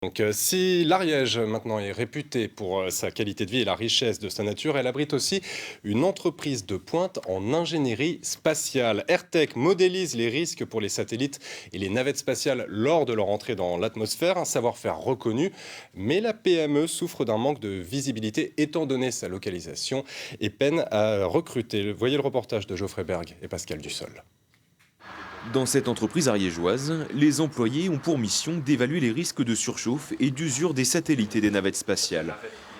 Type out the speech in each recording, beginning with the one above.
Donc, si l'Ariège maintenant est réputée pour sa qualité de vie et la richesse de sa nature, elle abrite aussi une entreprise de pointe en ingénierie spatiale. AirTech modélise les risques pour les satellites et les navettes spatiales lors de leur entrée dans l'atmosphère, un savoir-faire reconnu, mais la PME souffre d'un manque de visibilité étant donné sa localisation et peine à recruter. Voyez le reportage de Geoffrey Berg et Pascal Dussol. Dans cette entreprise ariégeoise, les employés ont pour mission d'évaluer les risques de surchauffe et d'usure des satellites et des navettes spatiales.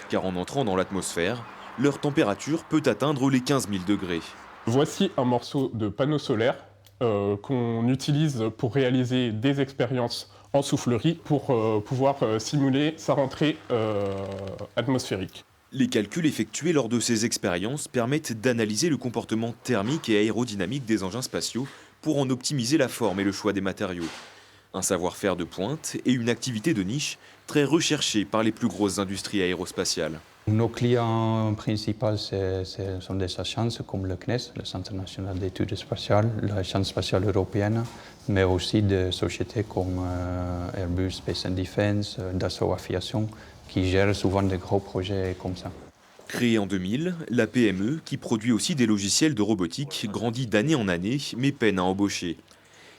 Car en entrant dans l'atmosphère, leur température peut atteindre les 15 000 degrés. Voici un morceau de panneau solaire qu'on utilise pour réaliser des expériences en soufflerie pour pouvoir simuler sa rentrée atmosphérique. Les calculs effectués lors de ces expériences permettent d'analyser le comportement thermique et aérodynamique des engins spatiaux pour en optimiser la forme et le choix des matériaux. Un savoir-faire de pointe et une activité de niche très recherchée par les plus grosses industries aérospatiales. Nos clients principaux sont des agences comme le CNES, le Centre national d'études spatiales, l'Agence spatiale européenne, mais aussi des sociétés comme Airbus Space and Defense, Dassault Aviation, qui gèrent souvent des gros projets comme ça. Créée en 2000, la PME, qui produit aussi des logiciels de robotique, grandit d'année en année, mais peine à embaucher.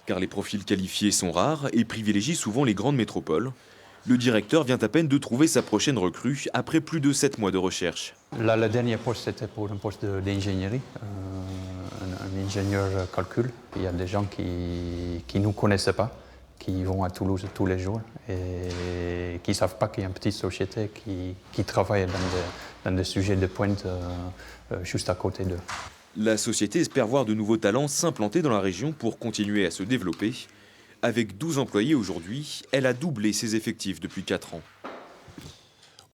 Car les profils qualifiés sont rares et privilégient souvent les grandes métropoles. Le directeur vient à peine de trouver sa prochaine recrue après plus de 7 mois de recherche. Là, le dernier poste, c'était pour un poste d'ingénierie, un ingénieur calcul. Il y a des gens qui ne nous connaissent pas, qui vont à Toulouse tous les jours et qui ne savent pas qu'il y a une petite société qui travaille dans des sujets de pointe juste à côté d'eux. La société espère voir de nouveaux talents s'implanter dans la région pour continuer à se développer. Avec 12 employés aujourd'hui, elle a doublé ses effectifs depuis 4 ans.